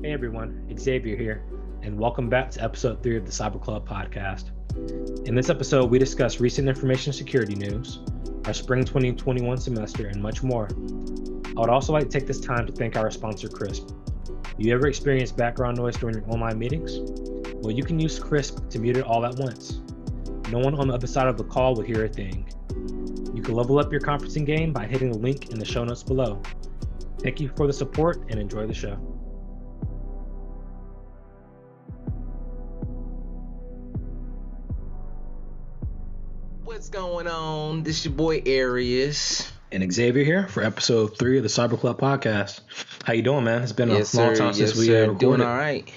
Hey everyone, Xavier here, and welcome back to episode 3 of the CybrClub podcast. In this episode, we discuss recent information security news, our spring 2021 semester, and much more. I would also like to take this time to thank our sponsor, Crisp. You ever experience background noise during your online meetings? Well, you can use Crisp to mute it all at once. No one on the other side of the call will hear a thing. You can level up your conferencing game by hitting the link in the show notes below. Thank you for the support and enjoy the show. What's going on? This your boy Arias and Xavier here for episode 3 of the CybrClub podcast. How you doing, man? It's been a long time since we recorded. Doing all right.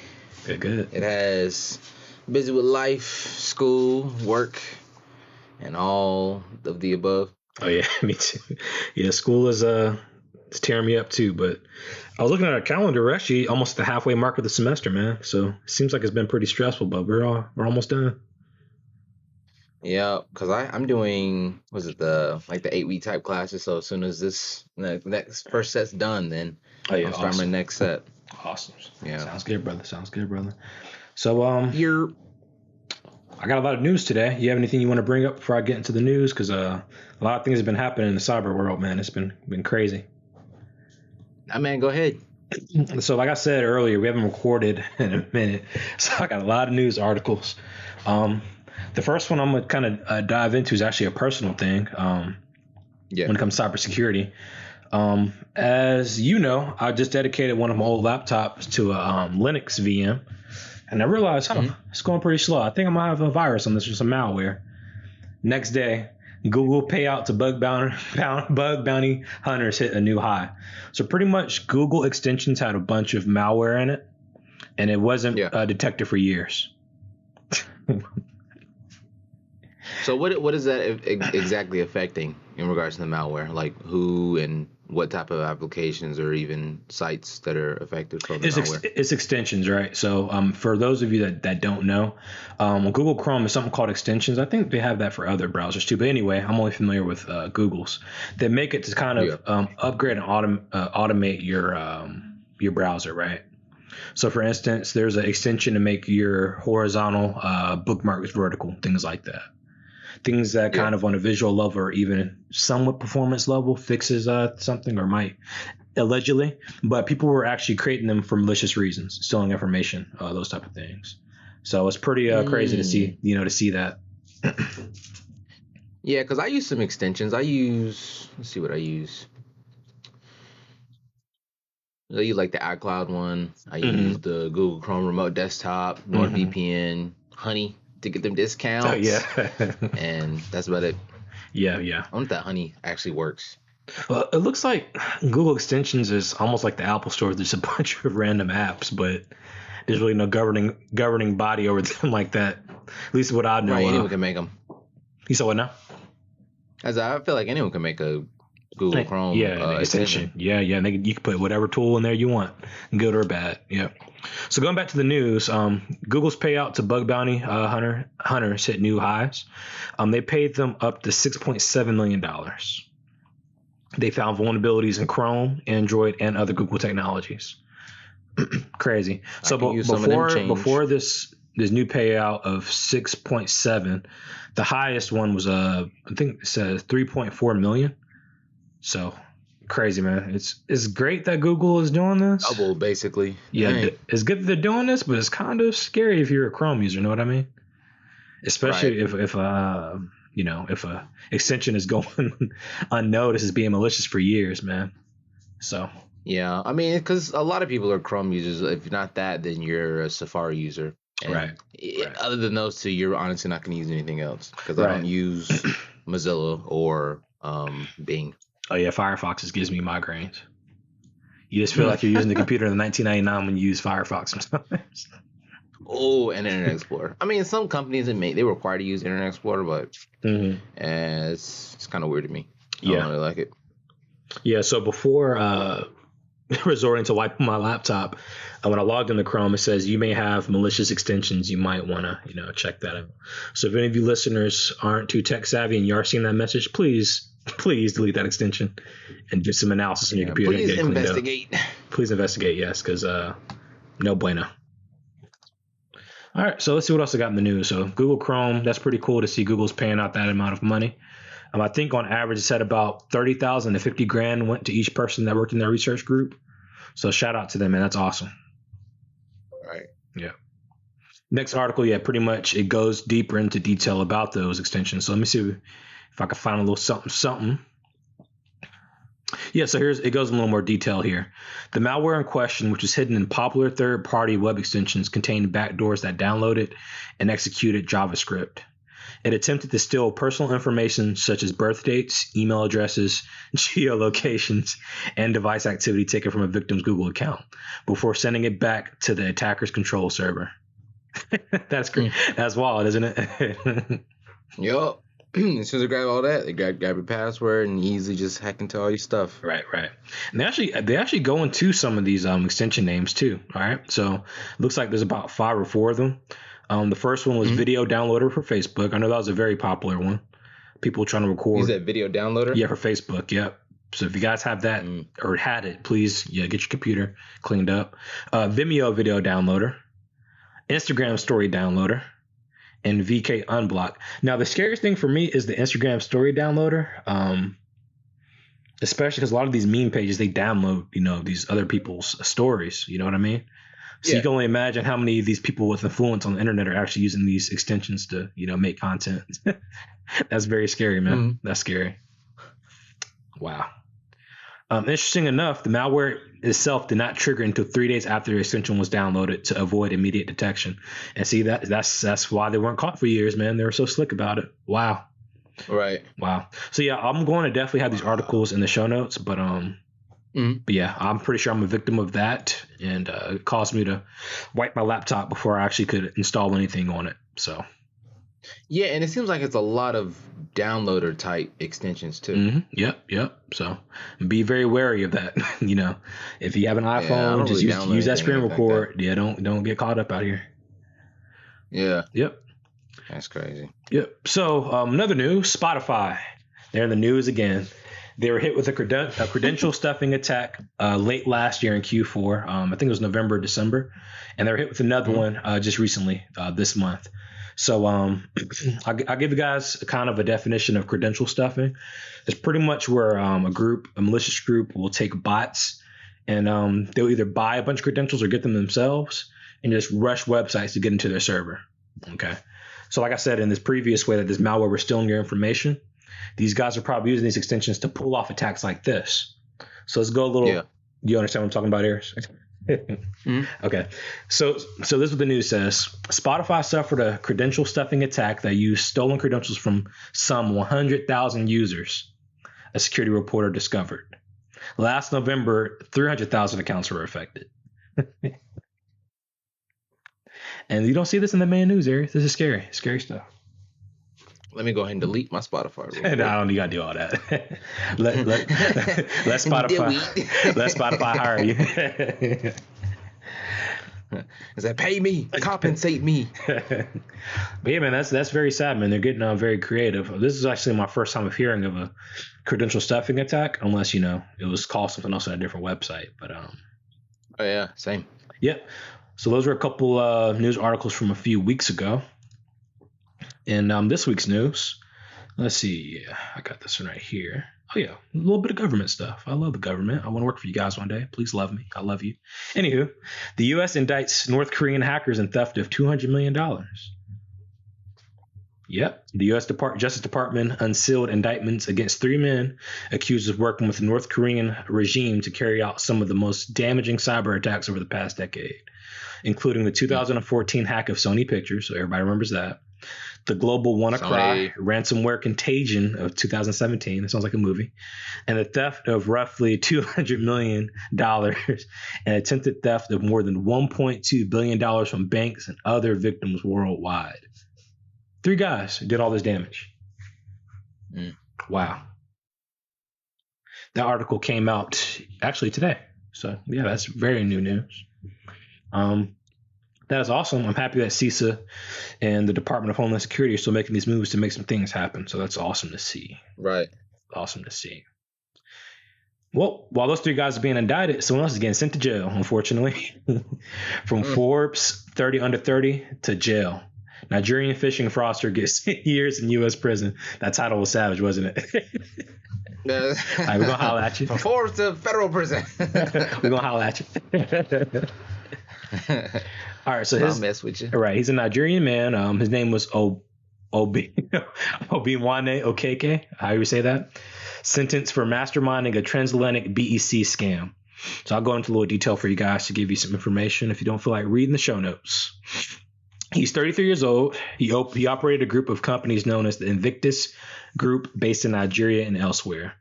Good. It has busy with life, school, work, and all of the above. Oh yeah, me too. Yeah, school is it's tearing me up too. But I was looking at our calendar. We're actually almost at the halfway mark of the semester, man. So it seems like it's been pretty stressful, but we're almost done. Yeah, because I'm doing, the 8-week type classes. So as soon as this next first set's done, then I'll start my next set. Awesome. Yeah. Sounds good, brother. So I got a lot of news today. You have anything you want to bring up before I get into the news? Because a lot of things have been happening in the cyber world, man. It's been crazy. Nah, man, go ahead. So like I said earlier, we haven't recorded in a minute. So I got a lot of news articles. The first one I'm going to kind of dive into is actually a personal thing when it comes to cybersecurity. As you know, I just dedicated one of my old laptops to a Linux VM, and I realized, it's going pretty slow. I think I might have a virus on this or some malware. Next day, Google payout to bug bounty hunters hit a new high. So pretty much Google extensions had a bunch of malware in it, and it wasn't detected for years. So what is that exactly affecting in regards to the malware? Like who and what type of applications or even sites that are affected from the malware? It's extensions, right? So for those of you that don't know, Google Chrome is something called extensions. I think they have that for other browsers too. But anyway, I'm only familiar with Google's. They make it to kind of upgrade and automate your browser, right? So for instance, there's an extension to make your horizontal bookmarks vertical, things like that. Things that kind of on a visual level or even somewhat performance level fixes something or might allegedly, but people were actually creating them for malicious reasons, stealing information, those type of things. So it's pretty crazy to see that. Yeah, because I use some extensions. Let's see what I use. I use like the iCloud one. I use the Google Chrome Remote Desktop, NordVPN, Honey to get them discounts. Oh, yeah. And that's about it. Yeah. I wonder if that Honey actually works. Well, it looks like Google Extensions is almost like the Apple Store. There's a bunch of random apps, but there's really no governing body over them like that. At least what I know. Right, anyone can make them. You saw what now? I feel like anyone can make a Google Chrome extension. Yeah. And you can put whatever tool in there you want, good or bad. Yeah. So going back to the news, Google's payout to bug bounty hunters hit new highs. They paid them up to $6.7 million. They found vulnerabilities in Chrome, Android, and other Google technologies. Crazy. So before this new payout of 6.7, the highest one was I think it says 3.4 million. So crazy, man. It's great that Google is doing this. Double, basically. Yeah, it's good that they're doing this, but it's kind of scary if you're a Chrome user. Know what I mean? Especially if a extension is going unnoticed as being malicious for years, man. So. Yeah, I mean, because a lot of people are Chrome users. If you're not that, then you're a Safari user. And right. Other than those two, you're honestly not going to use anything else because I don't use Mozilla or Bing. Oh yeah, Firefox gives me migraines. You just feel like you're using the computer in 1999 when you use Firefox sometimes. Oh, and Internet Explorer. I mean, some companies they require to use Internet Explorer, but it's kind of weird to me. I don't really like it. Yeah, so before resorting to wiping my laptop, when I logged into Chrome, it says you may have malicious extensions. You might want to check that out. So if any of you listeners aren't too tech savvy and you are seeing that message, please delete that extension and do some analysis on your computer. Please investigate. Please investigate, yes, because No bueno. All right, so let's see what else I got in the news. So Google Chrome, that's pretty cool to see Google's paying out that amount of money. I think on average it said about 30,000 to 50 grand went to each person that worked in their research group. So shout out to them, man. That's awesome. Right. Yeah. Next article, yeah, pretty much it goes deeper into detail about those extensions. So let me see if I can find a little something. Yeah, so it goes in a little more detail here. The malware in question, which is hidden in popular third-party web extensions, contained backdoors that downloaded and executed JavaScript. It attempted to steal personal information such as birth dates, email addresses, geolocations, and device activity taken from a victim's Google account before sending it back to the attacker's control server. That's great. That's wild, isn't it? Yup. As soon as they grab all that, they grab your password and easily just hack into all your stuff. Right. And they actually go into some of these extension names too. All right. So it looks like there's about 5 or 4 of them. The first one was video downloader for Facebook. I know that was a very popular one. People trying to record. Is that video downloader? Yeah, for Facebook. Yep. So if you guys have that or had it, please, get your computer cleaned up. Vimeo video downloader, Instagram story downloader, and VK unblock. Now, the scariest thing for me is the Instagram story downloader, especially because a lot of these meme pages, they download, these other people's stories. You know what I mean? So you can only imagine how many of these people with influence on the internet are actually using these extensions to, make content. That's very scary, man. Mm-hmm. That's scary. Wow. Interesting enough, the malware itself did not trigger until 3 days after the extension was downloaded to avoid immediate detection. And see, that's why they weren't caught for years, man. They were so slick about it. Wow. Right. Wow. So yeah, I'm going to definitely have these articles in the show notes, but yeah, I'm pretty sure I'm a victim of that, and it caused me to wipe my laptop before I actually could install anything on it. So. Yeah, and it seems like it's a lot of downloader type extensions too. Mm-hmm. Yep. So be very wary of that. If you have an iPhone, just use that screen record. Like don't get caught up out here. Yeah. Yep. That's crazy. Yep. So another news, Spotify. They're in the news again. They were hit with a credential stuffing attack late last year in Q4. I think it was November, December, and they were hit with another one just recently this month. So I'll give you guys kind of a definition of credential stuffing. It's pretty much where a malicious group will take bots and they'll either buy a bunch of credentials or get them themselves and just rush websites to get into their server. Okay. So like I said, in this previous way that this malware was stealing your information, these guys are probably using these extensions to pull off attacks like this. So let's go a little. Yeah. Do you understand what I'm talking about here? Okay. So this is what the news says. Spotify suffered a credential stuffing attack that used stolen credentials from some 100,000 users, a security reporter discovered. Last November, 300,000 accounts were affected. And you don't see this in the main news, Arias. This is scary stuff. Let me go ahead and delete my Spotify. No, I don't. You gotta do all that. let Spotify hire you. Is that pay me, compensate me? But yeah, man, that's very sad, man. They're getting very creative. This is actually my first time of hearing of a credential stuffing attack, unless it was called something else on a different website. But oh yeah, same. Yep. So those were a couple news articles from a few weeks ago. And this week's news, let's see. Yeah, I got this one right here. Oh, yeah, a little bit of government stuff. I love the government. I want to work for you guys one day. Please love me. I love you. Anywho, the U.S. indicts North Korean hackers in theft of $200 million. Yep. The U.S. Justice Department unsealed indictments against 3 men accused of working with the North Korean regime to carry out some of the most damaging cyber attacks over the past decade, including the 2014 hack of Sony Pictures. So everybody remembers that. The global WannaCry ransomware contagion of 2017. That sounds like a movie. And the theft of roughly $200 million and attempted theft of more than $1.2 billion from banks and other victims worldwide. 3 guys did all this damage. Wow. That article came out actually today. So, yeah, that's very new news. That is awesome. I'm happy that CISA and the Department of Homeland Security are still making these moves to make some things happen. So that's awesome to see. Right. Awesome to see. Well, while those 3 guys are being indicted, someone else is getting sent to jail, unfortunately. From Forbes 30 under 30 to jail. Nigerian fishing fraudster gets 10 years in U.S. prison. That title was savage, wasn't it? All right, we're going to holler at you. From Forbes to federal prison. We're going to holler at you. All right, so I'll mess with you. Right, he's a Nigerian man. His name was Obiwane Okeke. How do you say that? Sentenced for masterminding a transatlantic BEC scam. So I'll go into a little detail for you guys to give you some information if you don't feel like reading the show notes. He's 33 years old. He operated a group of companies known as the Invictus Group based in Nigeria and elsewhere.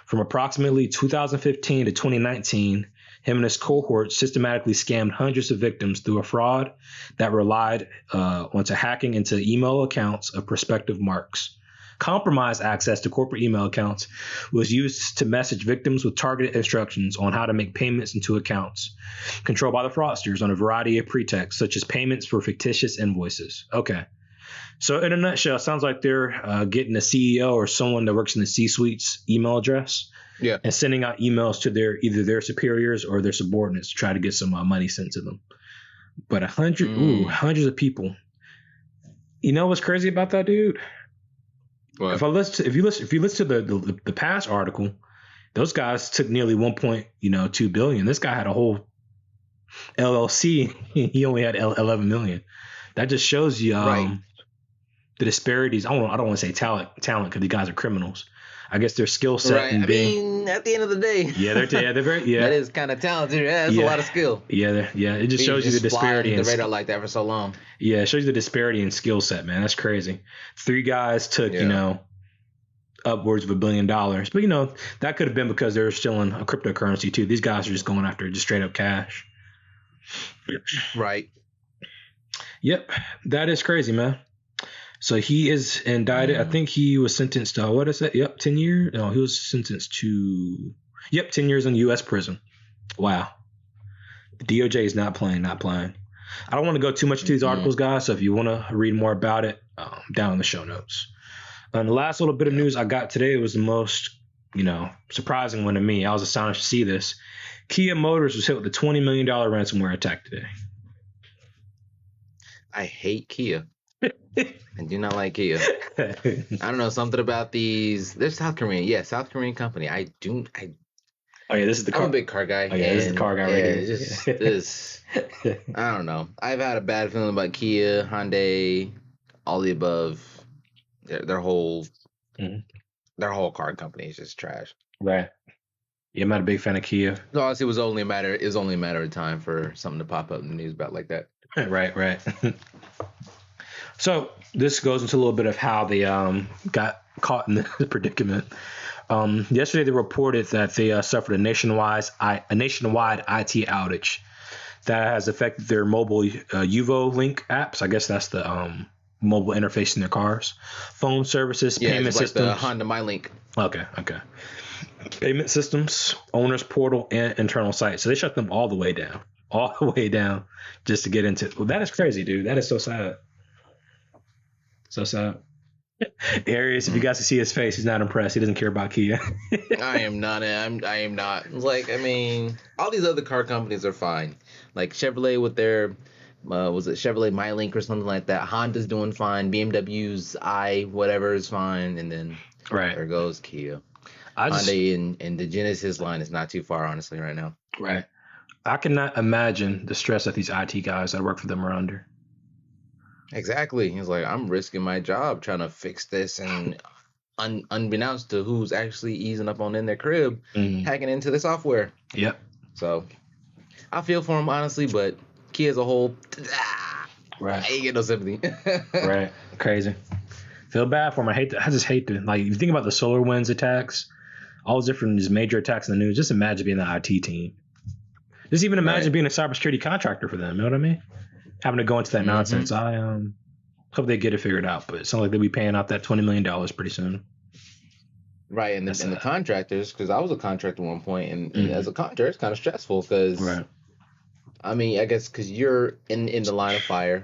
From approximately 2015 to 2019, him and his cohort systematically scammed hundreds of victims through a fraud that relied onto hacking into email accounts of prospective marks. Compromised access to corporate email accounts was used to message victims with targeted instructions on how to make payments into accounts controlled by the fraudsters on a variety of pretexts, such as payments for fictitious invoices. Okay. So in a nutshell, it sounds like they're getting a CEO or someone that works in the C-suite's email address and sending out emails to either their superiors or their subordinates to try to get some money sent to them. But hundreds of people. You know what's crazy about that, dude? What? If you listen to the past article, those guys took nearly 1.2 billion. This guy had a whole LLC. He only had 11 million. That just shows you the disparities. I don't want to say talent because these guys are criminals. I guess their skill set. Right. I mean, at the end of the day. They're very. That is kind of talented. Yeah, that's a lot of skill. Yeah. It just shows you the disparity in the radar like that for so long. Yeah, it shows you the disparity in skill set, man. That's crazy. 3 guys took, upwards of $1 billion. But that could have been because they're still in a cryptocurrency too. These guys are just going after just straight up cash. Right. Yep. That is crazy, man. So he is indicted. I think he was sentenced to, what is that? Yep, 10 years. No, he was sentenced to, 10 years in U.S. prison. Wow. The DOJ is not playing. I don't want to go too much into these articles, guys. So if you want to read more about it, down in the show notes. And the last little bit of news I got today was the most, surprising one to me. I was astonished to see this. Kia Motors was hit with a $20 million ransomware attack today. I hate Kia. I do not like Kia. I don't know, something about these. They're South Korean. Yeah, South Korean company. Oh yeah, this is the car. I'm a big car guy. Oh yeah, this is the car guy right here. Just this. I don't know. I've had a bad feeling about Kia, Hyundai, all the above. Their whole car company is just trash. Right. Yeah, I'm not a big fan of Kia. No, honestly, it was only a matter of time for something to pop up in the news about like that. Right. So this goes into a little bit of how they got caught in this predicament. Yesterday, they reported that they suffered a nationwide IT outage that has affected their mobile Uvo Link apps. I guess that's the mobile interface in their cars, phone services, payment it's like systems. The Honda MyLink. Okay. Payment systems, owner's portal, and internal sites. So they shut them all the way down just to get into it. Well, that is crazy, dude. That is so sad. Arias, if you guys can see his face, he's not impressed. He doesn't care about Kia. I am not. Like, I mean, all these other car companies are fine. Like Chevrolet with their, was it Chevrolet MyLink or something like that? Honda's doing fine. BMW's whatever is fine. And then there goes Kia. Hyundai and the Genesis line is not too far, honestly, right now. Right. I cannot imagine the stress that these IT guys that work for them are under. Exactly. He's like, I'm risking my job trying to fix this, and unbeknownst to who's actually easing up on in their crib, hacking into the software. Yep. So I feel for him, honestly, but Kia as a whole, right. I ain't get no sympathy. Right. Crazy. Feel bad for him. I just hate to, like, if you think about the SolarWinds attacks, all those different just major attacks in the news, just imagine being the IT team. Just even imagine being a cybersecurity contractor for them. You know what I mean? Having to go into that nonsense. I hope they get it figured out, but it sounds like they'll be paying out that $20 million pretty soon. Right, and the contractors, because I was a contractor at one point, and as a contractor, it's kind of stressful because, I mean, I guess because you're in the line of fire,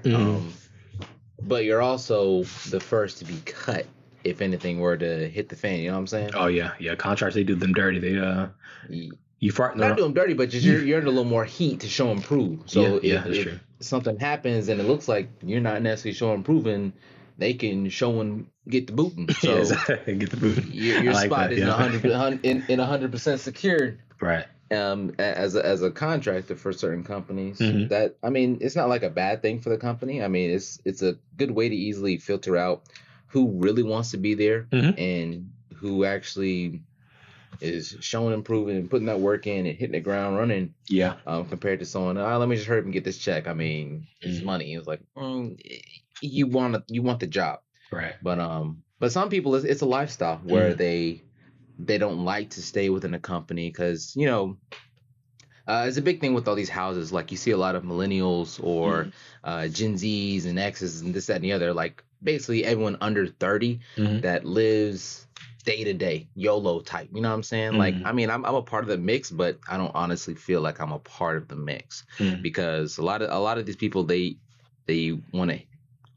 but you're also the first to be cut. if anything were to hit the fan. You know what I'm saying? Oh yeah, contracts, they do them dirty. They you fart Not do them dirty, but just you're under a little more heat to show and prove. So that's if true. something happens and it looks like you're not necessarily showing proving, they can show and get the booting. So get the booting. Your like spot that, is 100% secured. Right. As a contractor for certain companies, Mhm. that I mean, it's not like a bad thing for the company. I mean, it's a good way to easily filter out who really wants to be there and who actually is showing improving and putting that work in and hitting the ground running. Yeah. Compared to someone, let me just hurry up and get this check. I mean, it's money. It's like you want the job, right? But some people, it's a lifestyle where they don't like to stay within a company because it's a big thing with all these houses. Like you see a lot of millennials or Gen Zs and X's and this, that, and the other. Like basically everyone under 30 that lives day to day, YOLO type. You know what I'm saying? Like, I mean, I'm a part of the mix, but I don't honestly feel like I'm a part of the mix because a lot of these people, they want to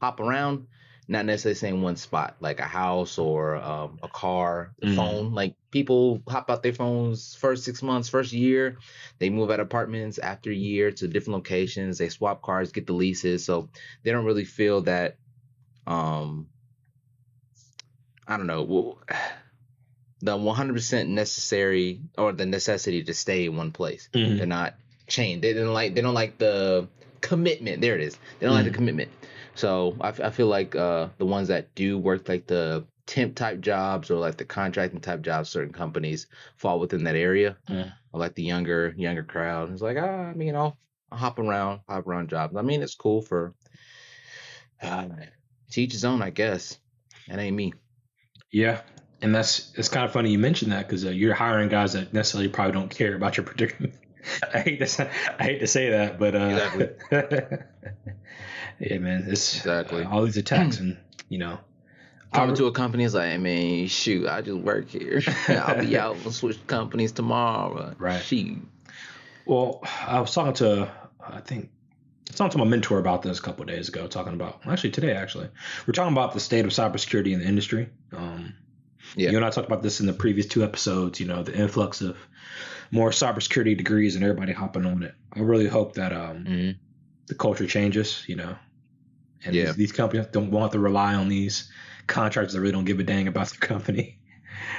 hop around, not necessarily saying one spot, like a house or a car, a phone. Like people hop out their phones first 6 months, first year. They move out of apartments after a year to different locations. They swap cars, get the leases. So they don't really feel that, I don't know, the 100% necessary or the necessity to stay in one place. They're not chained. They don't like the commitment. There it is. They don't like the commitment. So I feel like the ones that do work like the temp type jobs or like the contracting type jobs, certain companies fall within that area. Or like the younger crowd. It's like, I mean, I'll hop around jobs. I mean, it's cool for to each his own, I guess. That ain't me. Yeah. And it's kind of funny you mentioned that because you're hiring guys that necessarily probably don't care about your predicament. I hate to say that, but Exactly. yeah, man, it's exactly all these attacks and coming to a company is like, I mean, shoot, I just work here. I'll be out and switch companies tomorrow. Right. Shoot. Well, I was talking to my mentor about this a couple of days ago. Today, we're talking about the state of cybersecurity in the industry. You and I talked about this in the previous 2 episodes. The influx of more cybersecurity degrees and everybody hopping on it. I really hope that the culture changes. And these companies don't want to rely on these contractors that really don't give a dang about their company.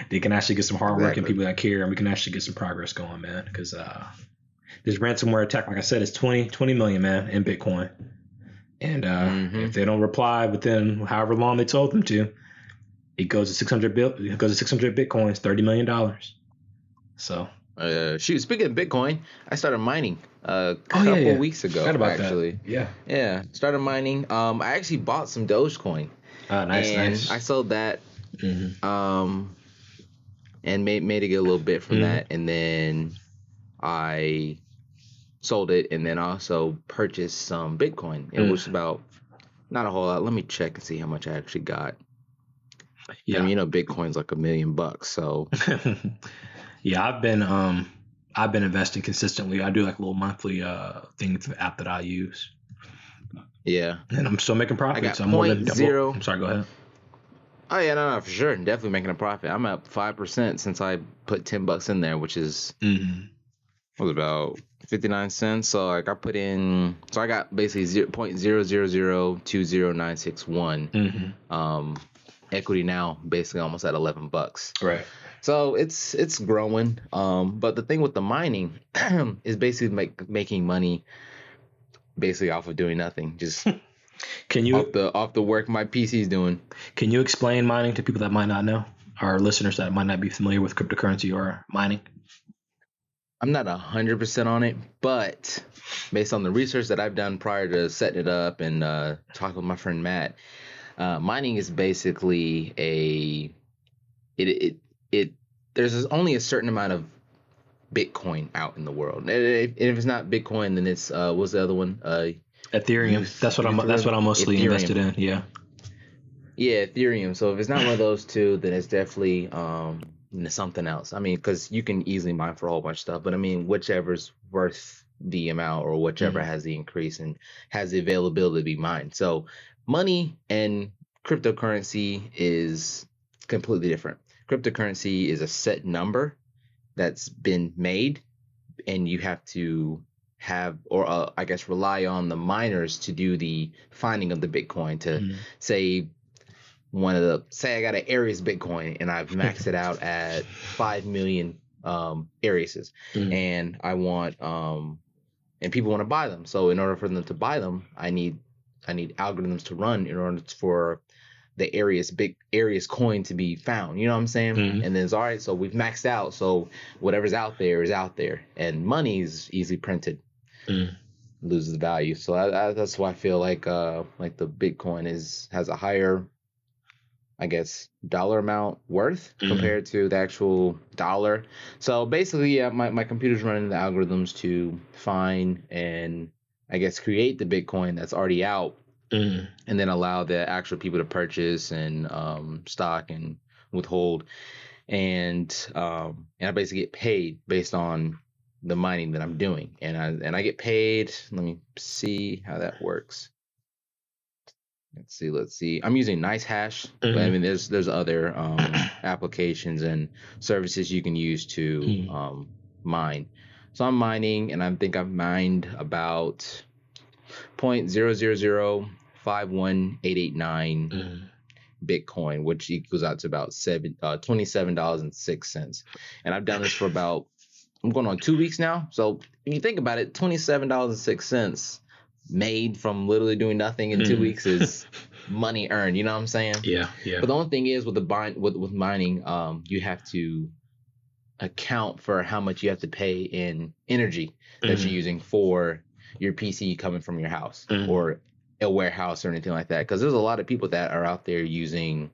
They can actually get some hardworking people that care, and we can actually get some progress going, man. Because this ransomware attack, like I said, is 20 million, man, in Bitcoin. And if they don't reply within however long they told them to, it goes to 600 Bitcoins, $30 million. So shoot, speaking of Bitcoin, I started mining a couple weeks ago. Actually, that. Started mining. I actually bought some Dogecoin. Nice. I sold that. And made a little bit from that, and then I sold it, and then also purchased some Bitcoin. It was about not a whole lot. Let me check and see how much I actually got. Yeah, I mean, Bitcoin's like $1 million, so. Yeah, I've been investing consistently. I do like a little monthly thing through the app that I use. Yeah, and I'm still making profits. I'm sorry, go ahead. Oh yeah, no, for sure, definitely making a profit. I'm up 5% since I put $10 in there, which is what was about 59 cents. So like I put in, so I got basically 0.0002091. Equity now basically almost at $11. Right. So it's growing. But the thing with the mining is basically making money basically off of doing nothing. Just off the work my PC's doing. Can you explain mining to people that might not know? Our listeners that might not be familiar with cryptocurrency or mining? I'm not 100% on it, but based on the research that I've done prior to setting it up and talking with my friend Matt, mining is basically there's only a certain amount of Bitcoin out in the world. And if it's not Bitcoin, then it's what's the other one? Ethereum. That's what I'm mostly invested in. Yeah, Ethereum. So if it's not one of those two, then it's definitely something else. I mean, because you can easily mine for a whole bunch of stuff, but I mean, whichever's worth the amount or whichever has the increase and has the availability to be mined. So money and cryptocurrency is completely different. Cryptocurrency is a set number that's been made, and you have to have, or I guess, rely on the miners to do the finding of the Bitcoin to say say I got an Arias Bitcoin and I've maxed it out at 5 million Ariases, and I want and people want to buy them. So in order for them to buy them, I need algorithms to run in order for the Arias coin to be found. You know what I'm saying? And then it's all right. So we've maxed out. So whatever's out there is out there, and money is easily printed, loses value. So that's why I feel like the Bitcoin has a higher, I guess, dollar amount worth compared to the actual dollar. So basically, yeah, my computer's running the algorithms to find and, I guess, create the Bitcoin that's already out, and then allow the actual people to purchase and stock and withhold. And I basically get paid based on the mining that I'm doing. And I get paid. Let me see how that works. Let's see. I'm using NiceHash, but I mean, there's other applications and services you can use to mine. So I'm mining, and I think I've mined about 0.00051,889 Bitcoin, which equals out to about $27.06. And I've done this for I'm going on 2 weeks now. So if you think about it, $27.06 made from literally doing nothing in 2 weeks is money earned. You know what I'm saying? Yeah. But the only thing is with mining, you have to account for how much you have to pay in energy that you're using for your PC coming from your house or a warehouse or anything like that. Because there's a lot of people that are out there using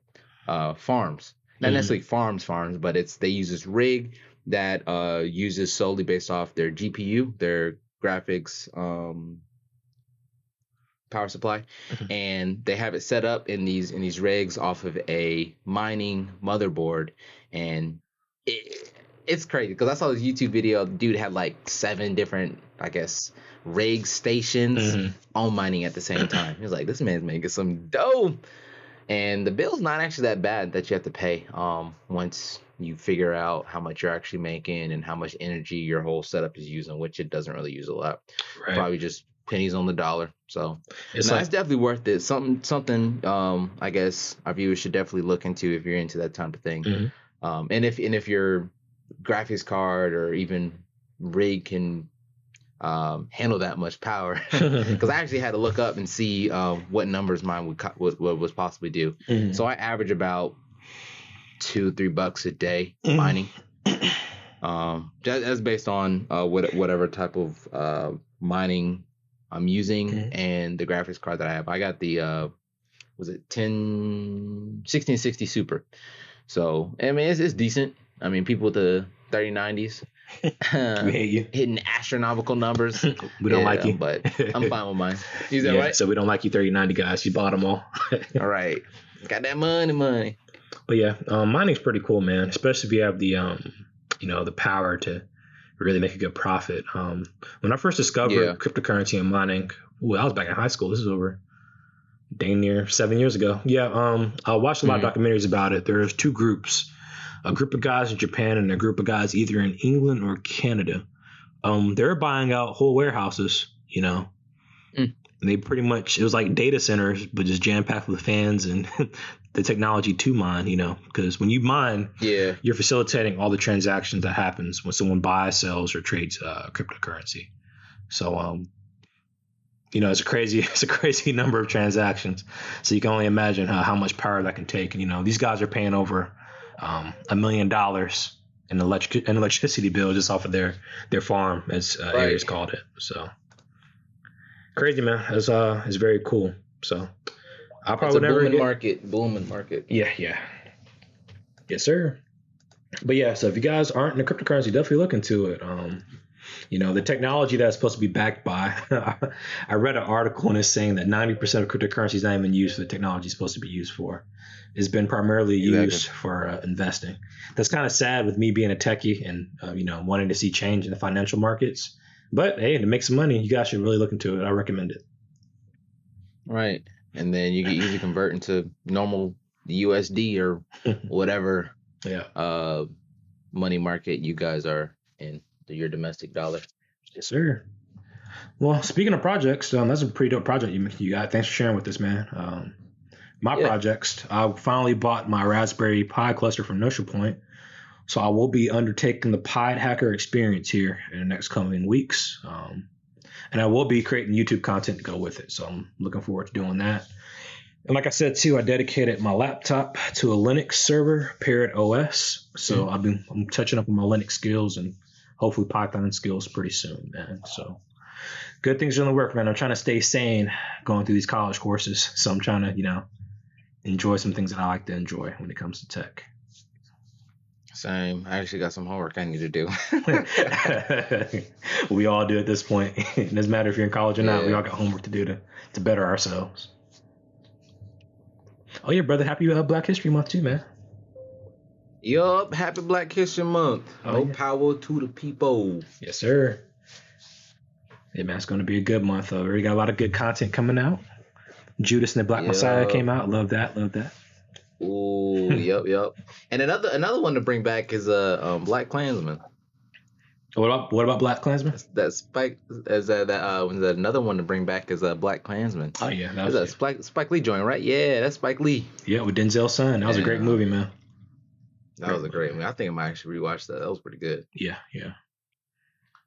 farms, not necessarily farms, but they use this rig that uses solely based off their GPU, their graphics power supply, and they have it set up in these rigs off of a mining motherboard, and it's crazy because I saw this YouTube video. The dude had like 7 different, I guess, rig stations on mining at the same time. He was like, this man's making some dough. And the bill's not actually that bad that you have to pay once you figure out how much you're actually making and how much energy your whole setup is using, which it doesn't really use a lot. Right. Probably just pennies on the dollar. So it's definitely worth it. Something I guess our viewers should definitely look into if you're into that type of thing. And if your graphics card or even rig can handle that much power, because I actually had to look up and see what numbers mine would possibly do. So I average about $2-3 a day mining. That's based on whatever type of mining I'm using and the graphics card that I have. I got the 1660 Super. So I mean it's decent. I mean, people with the 3090s we hate you. Hitting astronomical numbers. We don't like you, but I'm fine with mine. Is that right? So we don't like you 3090 guys. You bought them all. All right, got that money. But yeah, mining's pretty cool, man. Especially if you have the the power to really make a good profit. When I first discovered cryptocurrency and mining, I was back in high school. This is over dang near 7 years ago. Yeah, I watched a lot of documentaries about it. There's 2 groups. A group of guys in Japan and a group of guys either in England or Canada. They're buying out whole warehouses, And they pretty much, it was like data centers, but just jam-packed with fans and the technology to mine, because when you mine, you're facilitating all the transactions that happens when someone buys, sells, or trades cryptocurrency. So, it's a crazy number of transactions. So you can only imagine how much power that can take. And, these guys are paying over $1 million in electricity bill just off of their farm, as Arias called it. So crazy, man. It's very cool. So I probably never booming market. Yeah. Yes, sir. But yeah, so if you guys aren't into cryptocurrency, definitely look into it. The technology that's supposed to be backed by, I read an article and it's saying that 90% of cryptocurrency is not even used for the technology it's supposed to be used for. It's been primarily used for investing. That's kind of sad with me being a techie and, wanting to see change in the financial markets. But hey, to make some money, you guys should really look into it. I recommend it. Right. And then you can easily convert into normal USD or whatever Yeah. money market you guys are in, your domestic dollar. Yes, sir. Well, speaking of projects, that's a pretty dope project you got. Thanks for sharing with us, man. My projects, I finally bought my Raspberry Pi cluster from Notion Point. So I will be undertaking the Pi Hacker experience here in the next coming weeks. And I will be creating YouTube content to go with it. So I'm looking forward to doing that. And like I said, too, I dedicated my laptop to a Linux server, Parrot OS. So I'm touching up on my Linux skills and hopefully Python skills pretty soon, man. So good things are in the work, man. I'm trying to stay sane going through these college courses. So I'm trying to, enjoy some things that I like to enjoy when it comes to tech. Same. I actually got some homework I need to do. We all do at this point. It doesn't matter if you're in college or not. We all got homework to do to better ourselves. Oh yeah, brother. Happy Black History Month too, man. Yup. Happy Black History Month. More power to the people. Yes, sir. Yeah, man. It's going to be a good month. We already got a lot of good content coming out. Judas and the Black Messiah came out. Love that. Ooh, yep. And another one to bring back is Black Klansman. What about Black Klansman? That Spike is that another one to bring back is Black Klansman. Oh yeah, that was Spike Lee joint, right? Yeah, that's Spike Lee. Yeah, with Denzel's son. That was a great movie, man. That was a great movie. I think I might actually rewatch that. That was pretty good. Yeah.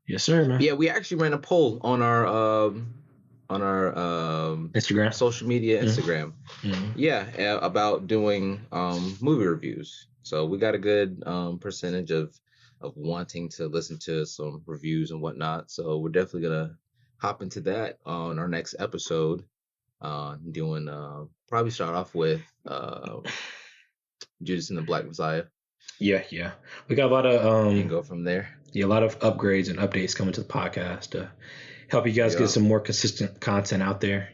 Yes, sir, man. Yeah, we actually ran a poll on our Instagram, social media, Instagram. Yeah, about doing movie reviews. So we got a good percentage of wanting to listen to some reviews and whatnot. So we're definitely gonna hop into that on our next episode. Doing probably start off with Judas and the Black Messiah. Yeah. We got a lot of and go from there. Yeah, a lot of upgrades and updates coming to the podcast to help you guys get some more consistent content out there,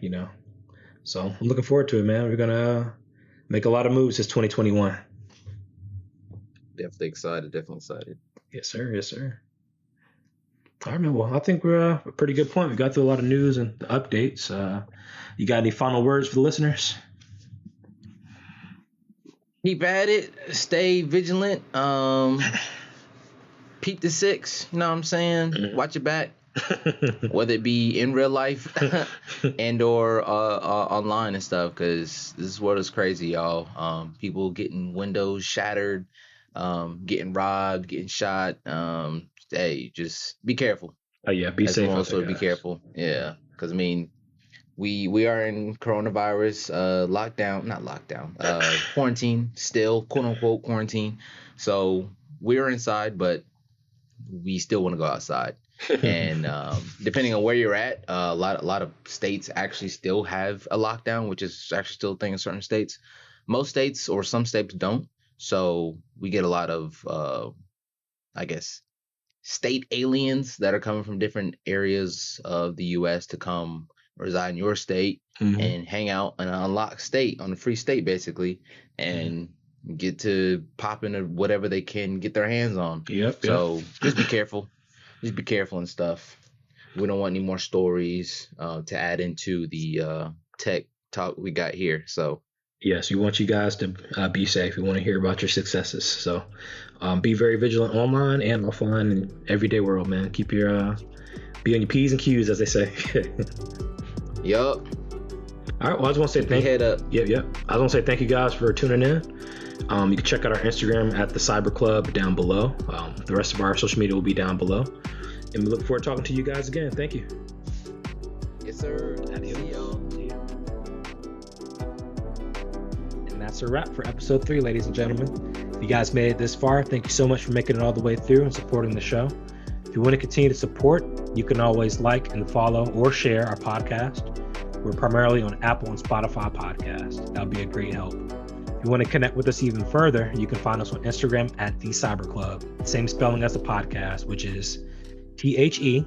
So I'm looking forward to it, man. We're gonna make a lot of moves this 2021. Definitely excited. Yes, sir. All right, man. Well, I think we're a pretty good point. We got through a lot of news and updates. You got any final words for the listeners? Keep at it. Stay vigilant. Peep the six. You know what I'm saying? Watch your back. Whether it be in real life and or online and stuff, because this world is crazy, y'all. People getting windows shattered, getting robbed, getting shot. Hey, just be careful. Oh yeah, be safe. Also, be careful. Yeah, because we are in coronavirus quarantine still, quote unquote quarantine. So we're inside, but we still want to go outside. And depending on where you're at, a lot of states actually still have a lockdown, which is actually still a thing in certain states. Most states or some states don't. So we get a lot of, I guess, state aliens that are coming from different areas of the U.S. to come reside in your state and hang out in an unlocked state, on a free state, basically, and get to pop into whatever they can get their hands on. So just be careful. Just be careful and stuff. We don't want any more stories to add into the tech talk we got here. So yes, we want you guys to be safe. We want to hear about your successes. So be very vigilant online and offline and everyday world, man. Keep your be on your P's and Q's, as they say. Yup. All right. Well, I just want to say thank you. Head up. Yep. I want to say thank you guys for tuning in. You can check out our Instagram at the CybrClub down below. The rest of our social media will be down below. And we look forward to talking to you guys again. Thank you. Yes, sir. See y'all. And that's a wrap for episode 3, ladies and gentlemen. If you guys made it this far, thank you so much for making it all the way through and supporting the show. If you want to continue to support, you can always like and follow or share our podcast. We're primarily on Apple and Spotify podcasts. That would be a great help. If you want to connect with us even further, you can find us on Instagram at the CybrClub. Same spelling as the podcast, which is TheCybrClub.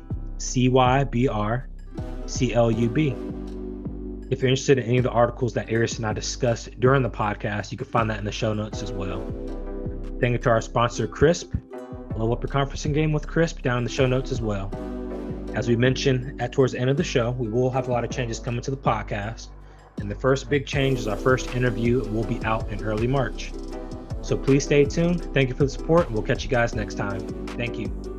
If you're interested in any of the articles that Arias and I discussed during the podcast, you can find that in the show notes as well. Thank you to our sponsor, Crisp. Level up your conferencing game with Crisp down in the show notes as well. As we mentioned towards the end of the show, we will have a lot of changes coming to the podcast. And the first big change is our first interview will be out in early March. So please stay tuned. Thank you for the support, and we'll catch you guys next time. Thank you.